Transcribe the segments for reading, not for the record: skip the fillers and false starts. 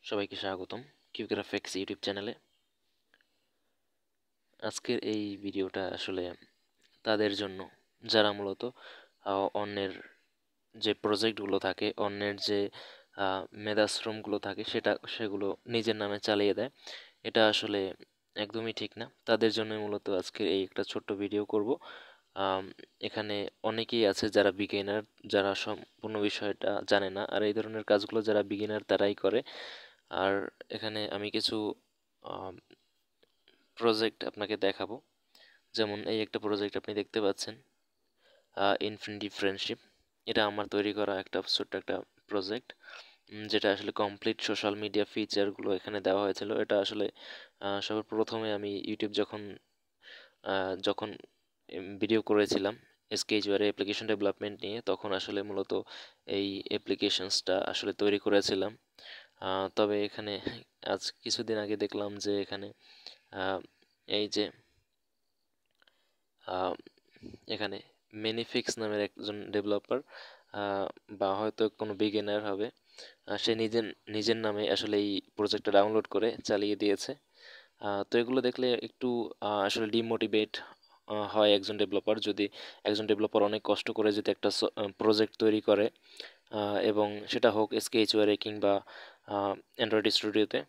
সবাইকে স্বাগতম কিউগ্রাফিক্স ইউটিউব চ্যানেলে। আজকের এই ভিডিওটা আসলে তাদের জন্য যারা মূলত অন্যের যে প্রজেক্টগুলো থাকে, অন্যের যে মেধাশ্রমগুলো থাকে সেগুলো নিজের নামে চালিয়ে দেয়। এটা আসলে একদমই ঠিক না। তাদের জন্য মূলত আজকের এই একটা ছোট্ট ভিডিও করব। আম, এখানে অনেকেই আছে যারা বিগিনার, যারা সম্পূর্ণ বিষয়টা জানে না, আর এই ধরনের কাজগুলো যারা বিগিনার তারাই করে। আর এখানে আমি কিছু প্রজেক্ট আপনাকে দেখাবো। যেমন এই একটা প্রজেক্ট আপনি দেখতে পাচ্ছেন, ইনফিনিটি ফ্রেন্ডশিপ। এটা আমার তৈরি করা একটা ছোট্ট একটা প্রজেক্ট, যেটা আসলে কমপ্লিট সোশ্যাল মিডিয়া ফিচারগুলো এখানে দেওয়া হয়েছিল। এটা আসলে সবার প্রথমে আমি ইউটিউব যখন ভিডিও করেছিলাম স্কেচওয়্যারে অ্যাপ্লিকেশন ডেভেলপমেন্ট নিয়ে, তখন আসলে মূলত এই অ্যাপ্লিকেশনসটা আসলে তৈরি করেছিলাম। তবে এখানে আজ কিছুদিন আগে দেখলাম যে এখানে আহ, এই যে আহ, এখানে মেনিফিক্স নামের একজন ডেভেলপার, বা হয়তো কোনো বিগিনার হবে, সে নিজের নিজের নামে আসলে এই প্রজেক্টটা ডাউনলোড করে চালিয়ে দিয়েছে। তো এগুলো দেখলে একটু আসলে ডিমোটিভেট হয় একজন ডেভেলপার। যদি একজন ডেভেলপার অনেক কষ্ট করে যদি একটা প্রজেক্ট তৈরি করে, এবং সেটা হোক স্কেচওয়্যারে কিংবা অ্যান্ড্রয়েড স্টুডিওতে,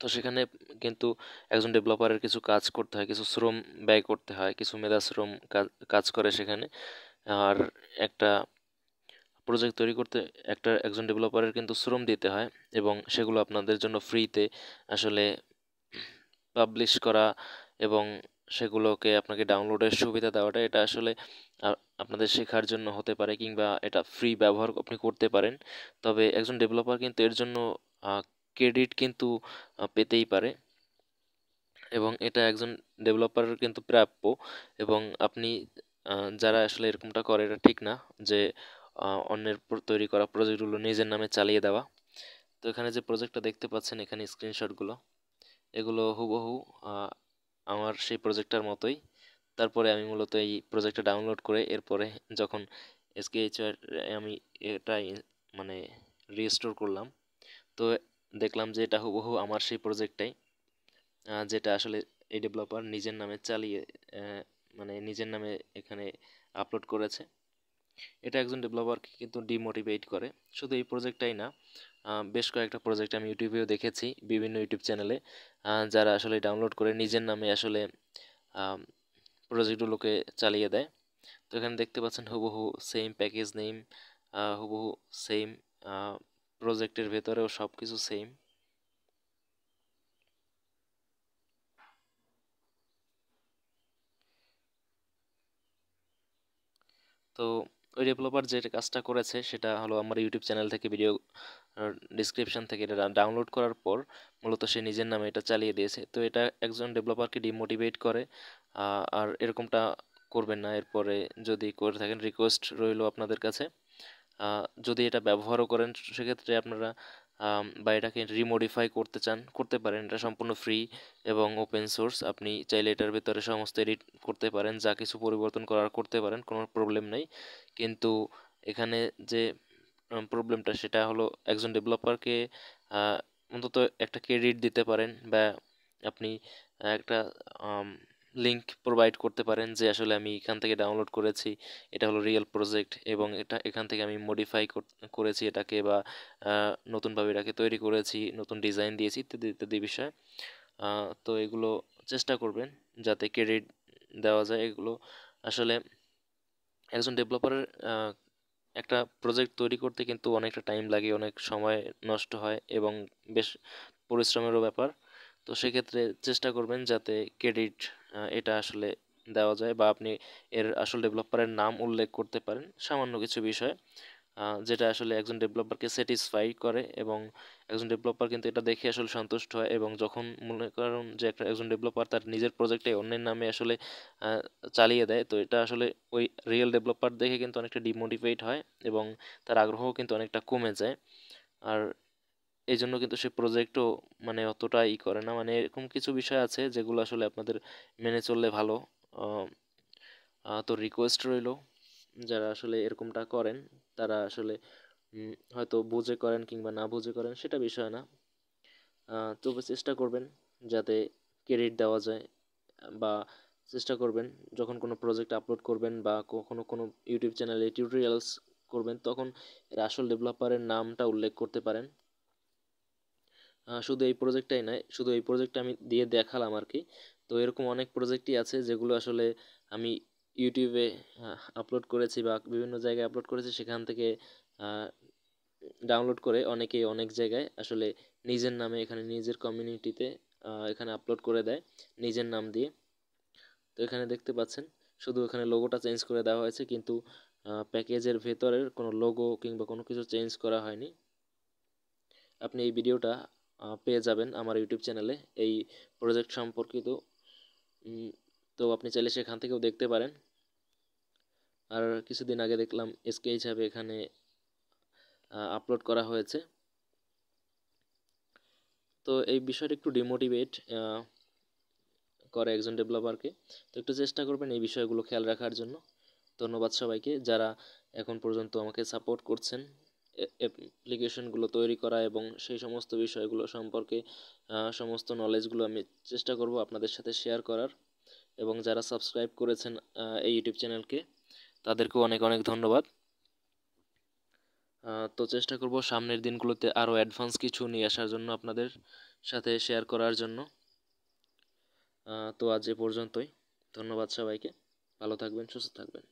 তো সেখানে কিন্তু একজন ডেভেলপারের কিছু কাজ করতে হয়, কিছু শ্রম ব্যয় করতে হয়, কিছু মেধাশ্রম কাজ করে সেখানে। আর একটা প্রজেক্ট তৈরি করতে একজন ডেভেলপারের কিন্তু শ্রম দিতে হয়, এবং সেগুলো আপনাদের জন্য ফ্রিতে আসলে পাবলিশ করা এবং সেগুলোকে আপনাকে ডাউনলোডের সুবিধা দেওয়াটা, এটা আসলে আপনাদের শেখার জন্য হতে পারে, কিংবা এটা ফ্রি ব্যবহার আপনি করতে পারেন। তবে একজন ডেভেলপার কিন্তু এর জন্য ক্রেডিট কিন্তু পেতেই পারে, এবং এটা একজন ডেভেলপারের কিন্তু প্রাপ্য। এবং আপনি যারা আসলে এরকমটা করে, এটা ঠিক না যে অন্যের তৈরি করা প্রজেক্টগুলো নিজের নামে চালিয়ে দেওয়া। তো এখানে যে প্রজেক্টটা দেখতে পাচ্ছেন, এখানে স্ক্রিনশটগুলো, এগুলো হুবহু আহ, আমার সেই প্রজেক্টটার মতোই। তারপরে আমি মূলত এই প্রজেক্টটা ডাউনলোড করে এরপরে যখন SKHR আমি এটা মানে রিস্টোর করলাম, তো দেখলাম যে এটা হুবহু আমার সেই প্রজেক্টটাই, যেটা আসলে এই ডেভেলপার নিজের নামে চালিয়ে আহ, নিজের নামে এখানে আপলোড করেছে। এটা একজন ডেভেলপারকে কিন্তু ডিমোটিভেট করে। শুধু এই প্রজেক্টটাই না, বেশ কয়েকটা প্রজেক্ট আমি ইউটিউবেও দেখেছি, বিভিন্ন ইউটিউব চ্যানেলে, যারা আসলে ডাউনলোড করে নিজের নামে আসলে প্রজেক্টগুলোকে চালিয়ে দেয়। তো এখানে দেখতে পাচ্ছেন হুবহু সেম প্যাকেজ নেম, হুবহু সেম, প্রজেক্টের ভেতরেও সব কিছু সেম। তো ওই ডেভেলপার যে কাজটা করেছে সেটা হলো আমার ইউটিউব চ্যানেল থেকে ভিডিও ডিসক্রিপশন থেকে এটা ডাউনলোড করার পর মূলত সে নিজের নামে এটা চালিয়ে দিয়েছে। তো এটা একজন ডেভেলপারকে ডিমোটিভেট করে। আর এরকমটা করবেন না। এরপরে যদি করে থাকেন, রিকোয়েস্ট রইল আপনাদের কাছে, যদি এটা ব্যবহারও করেন সেক্ষেত্রে আপনারা বা এটাকে রিমোডিফাই করতে চান করতে পারেন। এটা সম্পূর্ণ ফ্রি এবং ওপেন সোর্স। আপনি চাইলে এটার ভিতরে সমস্ত এডিট করতে পারেন, যা কিছু পরিবর্তন করার করতে পারেন, কোনো প্রবলেম নেই। কিন্তু এখানে যে প্রবলেমটা সেটা হলো একজন ডেভেলপারকে অন্তত একটা ক্রেডিট দিতে পারেন, বা আপনি একটা লিংক প্রোভাইড করতে পারেন যে আসলে আমি এখান থেকে ডাউনলোড করেছি, এটা হলো রিয়েল প্রজেক্ট, এবং এটা এখান থেকে আমি মডিফাই করেছি এটাকে, বা নতুনভাবে এটাকে তৈরি করেছি, নতুন ডিজাইন দিয়েছি, ইত্যাদি ইত্যাদি বিষয়। তো এগুলো চেষ্টা করবেন যাতে ক্রেডিট দেওয়া যায়। এগুলো আসলে একজন ডেভেলপারের একটা প্রজেক্ট তৈরি করতে কিন্তু অনেকটা টাইম লাগে, অনেক সময় নষ্ট হয়, এবং বেশ পরিশ্রমেরও ব্যাপার। তো সেক্ষেত্রে চেষ্টা করবেন যাতে ক্রেডিট এটা আসলে দেওয়া যায়, বা আপনি এর আসল ডেভেলপারের নাম উল্লেখ করতে পারেন সামান্য কিছু বিষয়, যেটা আসলে একজন ডেভেলপারকে স্যাটিসফাই করে, এবং একজন ডেভেলপার কিন্তু এটা দেখে আসলে সন্তুষ্ট হয়। এবং যখন মনে করুন যে একজন ডেভেলপার তার নিজের প্রজেক্টে অন্যের নামে আসলে আহ, চালিয়ে দেয়, তো এটা আসলে ওই রিয়েল ডেভেলপার দেখে কিন্তু অনেকটা ডিমোটিভেট হয়, এবং তার আগ্রহ কিন্তু অনেকটা কমে যায়। আর এই জন্য কিন্তু সে প্রজেক্টও অতটা করে না। এরকম কিছু বিষয় আছে যেগুলো আসলে আপনাদের মেনে চললে ভালো। আহ, তো রিকোয়েস্ট রইল, যারা আসলে এরকমটা করেন তারা আসলে হয়তো বুঝে করেন কিংবা না বুঝে করেন সেটা বিষয় না, তবে চেষ্টা করবেন যাতে ক্রেডিট দেওয়া যায়, বা চেষ্টা করবেন যখন কোনো প্রজেক্ট আপলোড করবেন বা কখনো কোনো ইউটিউব চ্যানেলে টিউটোরিয়ালস করবেন তখন এর আসল ডেভেলপারের নামটা উল্লেখ করতে পারেন। শুধু এই প্রজেক্টটাই নয়, শুধু এই প্রজেক্টটা আমি দিয়ে দেখালাম আর কি। তো এরকম অনেক প্রজেক্টই আছে যেগুলো আসলে আমি ইউটিউবে আপলোড করেছি বা বিভিন্ন জায়গায় আপলোড করেছি, সেখান থেকে ডাউনলোড করে অনেকেই অনেক জায়গায় আসলে নিজের নামে এখানে নিজের কমিউনিটিতে এখানে আপলোড করে দেয় নিজের নাম দিয়ে। তো এখানে দেখতে পাচ্ছেন শুধু এখানে লোগোটা চেঞ্জ করে দেওয়া হয়েছে, কিন্তু প্যাকেজের ভেতরের কোনো লোগো কিংবা কোনো কিছু চেঞ্জ করা হয়নি। আপনি এই ভিডিওটা পেয়ে যাবেন আমার ইউটিউব চ্যানেলে এই প্রজেক্ট সম্পর্কিত। তো আপনি চাইলে সেখান থেকেও দেখতে পারেন। আর কিছুদিন আগে দেখলাম এসকে হিসাবে এখানে আপলোড করা হয়েছে। তো এই বিষয়টা একটু ডিমোটিভেট করে একজন ডেভেলপারকে। তো একটু চেষ্টা করবেন এই বিষয়গুলো খেয়াল রাখার জন্য। ধন্যবাদ সবাইকে যারা এখন পর্যন্ত আমাকে সাপোর্ট করছেন অ্যাপ্লিকেশনগুলো তৈরি করা এবং সেই সমস্ত বিষয়গুলো সম্পর্কে সমস্ত নলেজগুলো আমি চেষ্টা করব আপনাদের সাথে শেয়ার করার। এবং যারা সাবস্ক্রাইব করেছেন এই ইউটিউব চ্যানেলকে তাদেরকেও অনেক অনেক ধন্যবাদ। তো চেষ্টা করব সামনের দিনগুলোতে আরও অ্যাডভান্স কিছু নিয়ে আসার জন্য আপনাদের সাথে শেয়ার করার জন্য। তো আজ এ পর্যন্তই। ধন্যবাদ সবাইকে, ভালো থাকবেন, সুস্থ থাকবেন।